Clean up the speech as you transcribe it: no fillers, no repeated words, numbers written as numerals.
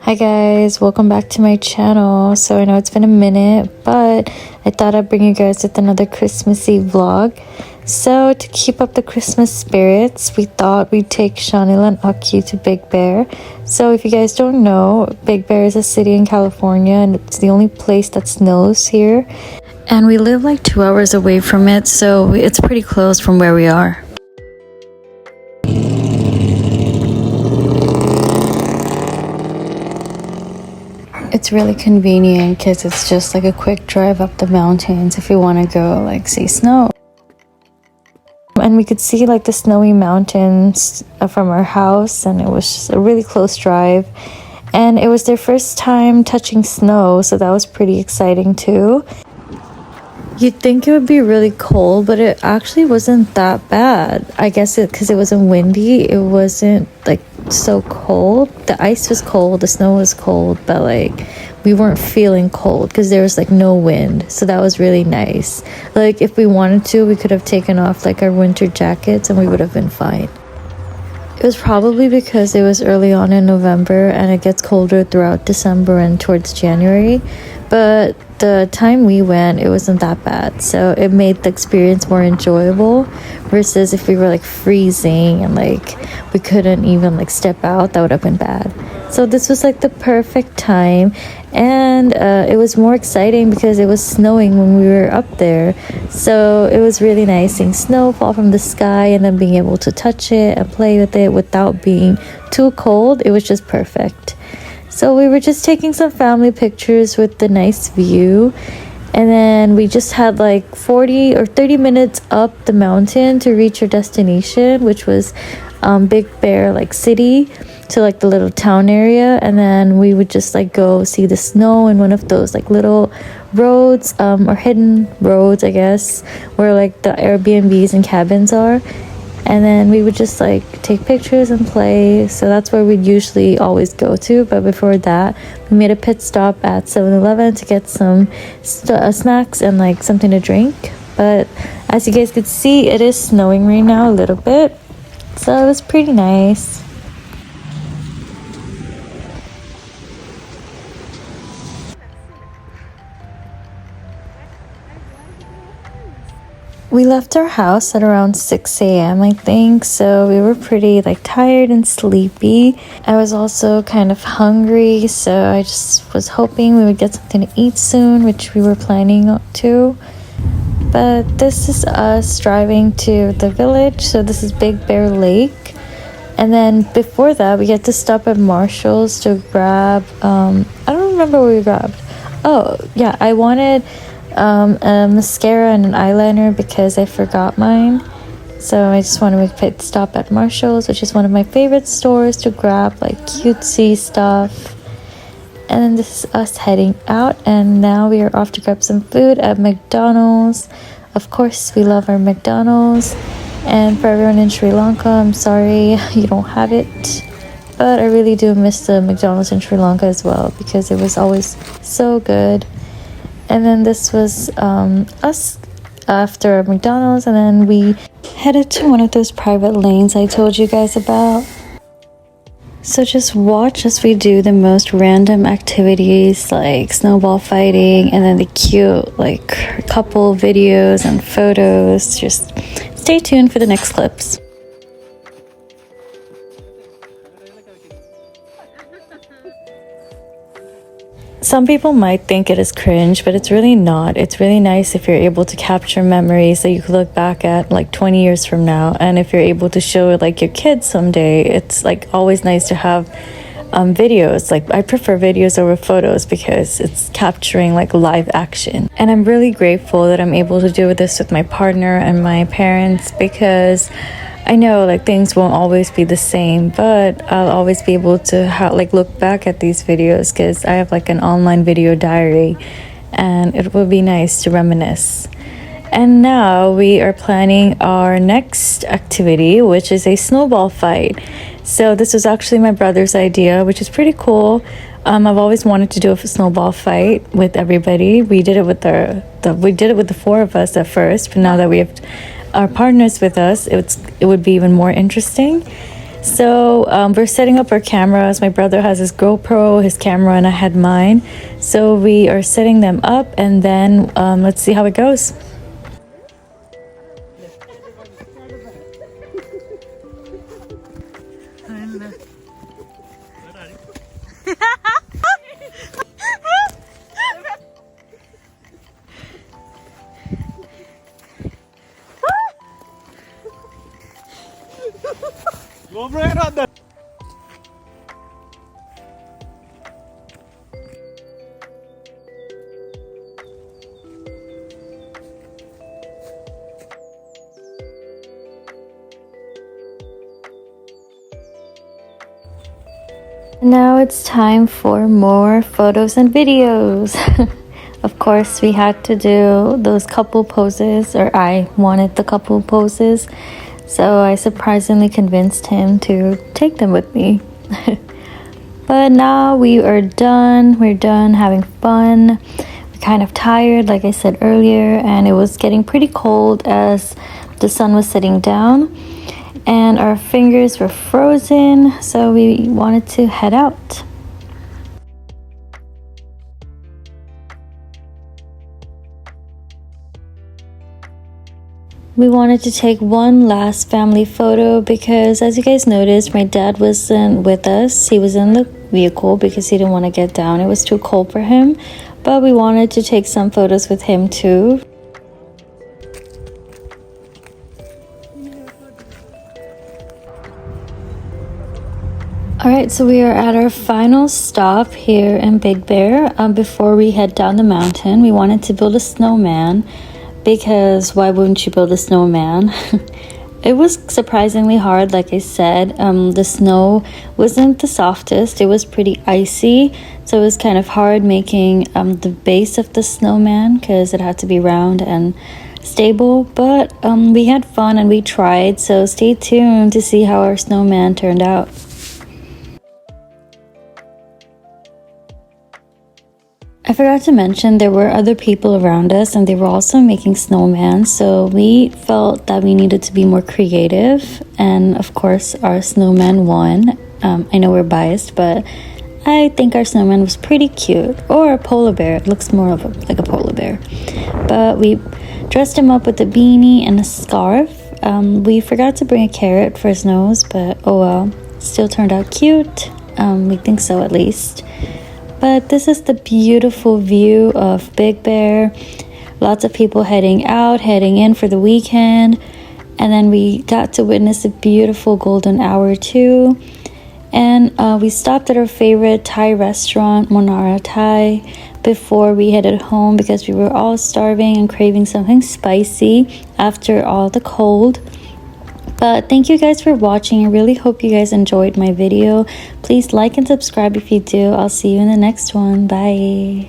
Hi guys, welcome back to my channel. So I know it's been a minute, but I thought I'd bring you guys with another Christmassy vlog. So to keep up the Christmas spirits, we thought we'd take Shanila and Aki to Big Bear. So if you guys don't know, Big Bear is a city in California and it's the only place that snows here. And we live like 2 hours away from it, so it's pretty close from where we are. It's really convenient because it's just like a quick drive up the mountains if you want to go like see snow. And we could see like the snowy mountains from our house, and it was just a really close drive. And it was their first time touching snow, so that was pretty exciting too. You'd think it would be really cold, but it actually wasn't that bad. I guess because it wasn't windy, it wasn't like so cold. The ice was cold, the snow was cold, but like we weren't feeling cold because there was like no wind, so that was really nice. Like if we wanted to, we could have taken off like our winter jackets and we would have been fine. It was probably because it was early on in November and it gets colder throughout December and towards January, but the time we went, it wasn't that bad, so it made the experience more enjoyable versus if we were like freezing and like we couldn't even like step out. That would have been bad. So this was like the perfect time, and it was more exciting because it was snowing when we were up there, so it was really nice seeing snow fall from the sky and then being able to touch it and play with it without being too cold. It was just perfect. So we were just taking some family pictures with the nice view, and then we just had like 40 or 30 minutes up the mountain to reach our destination, which was Big Bear like city, to like the little town area. And then we would just like go see the snow in one of those like little roads or hidden roads, I guess, where like the Airbnbs and cabins are. And then we would just like take pictures and play. So that's where we'd usually always go to. But before that, we made a pit stop at 7-Eleven to get some snacks and like something to drink. But as you guys could see, it is snowing right now a little bit, so it was pretty nice. We left our house at around 6 a.m. I think, so we were pretty like tired and sleepy. I was also kind of hungry, so I just was hoping we would get something to eat soon, which we were planning to. But this is us driving to the village, so this is Big Bear Lake. And then before that, we get to stop at Marshall's to grab, I don't remember what we grabbed. Oh, yeah, I wanted a mascara and an eyeliner because I forgot mine. So I just want to make a pit stop at Marshall's, which is one of my favorite stores to grab like cutesy stuff. And then this is us heading out, and now we are off to grab some food at McDonald's. Of course, we love our McDonald's. And for everyone in Sri Lanka, I'm sorry you don't have it, but I really do miss the McDonald's in Sri Lanka as well because it was always so good. And then this was us after McDonald's, and then we headed to one of those private lanes I told you guys about. So just watch as we do the most random activities like snowball fighting, and then the cute like couple videos and photos. Just stay tuned for the next clips. Some people might think it is cringe, but it's really not. It's really nice if you're able to capture memories that you could look back at like 20 years from now. And if you're able to show it like your kids someday, it's like always nice to have videos. Like I prefer videos over photos because it's capturing like live action. And I'm really grateful that I'm able to do this with my partner and my parents, because I know like things won't always be the same, but I'll always be able to like look back at these videos because I have like an online video diary, and it will be nice to reminisce. And now we are planning our next activity, which is a snowball fight. So this was actually my brother's idea, which is pretty cool. I've always wanted to do a snowball fight with everybody. We did it with the four of us at first, but now that we have our partners with us, it would be even more interesting. So we're setting up our cameras. My brother has his GoPro, his camera, and I had mine. So we are setting them up, and then let's see how it goes. Now it's time for more photos and videos. Of course, we had to do those couple poses, or I wanted the couple poses, so I surprisingly convinced him to take them with me. But now we are done. We're done having fun. We're kind of tired, like I said earlier, and it was getting pretty cold as the sun was setting down. And our fingers were frozen, so we wanted to head out. We wanted to take one last family photo because, as you guys noticed, my dad wasn't with us. He was in the vehicle because he didn't want to get down. It was too cold for him, but we wanted to take some photos with him too. Alright, so we are at our final stop here in Big Bear. Before we head down the mountain, we wanted to build a snowman because why wouldn't you build a snowman? It was surprisingly hard, like I said. The snow wasn't the softest, it was pretty icy, so it was kind of hard making the base of the snowman because it had to be round and stable, but we had fun and we tried, so stay tuned to see how our snowman turned out. I forgot to mention there were other people around us and they were also making snowmen, so we felt that we needed to be more creative, and of course our snowman won. I know we're biased, but I think our snowman was pretty cute. Or a polar bear, it looks more of like a polar bear. But we dressed him up with a beanie and a scarf. We forgot to bring a carrot for his nose, but oh well, still turned out cute. We think so at least. But this is the beautiful view of Big Bear. Lots of people heading in for the weekend. And then we got to witness a beautiful golden hour too. And we stopped at our favorite Thai restaurant, Monara Thai, before we headed home because we were all starving and craving something spicy after all the cold. But thank you guys for watching. I really hope you guys enjoyed my video. Please like and subscribe if you do. I'll see you in the next one. Bye.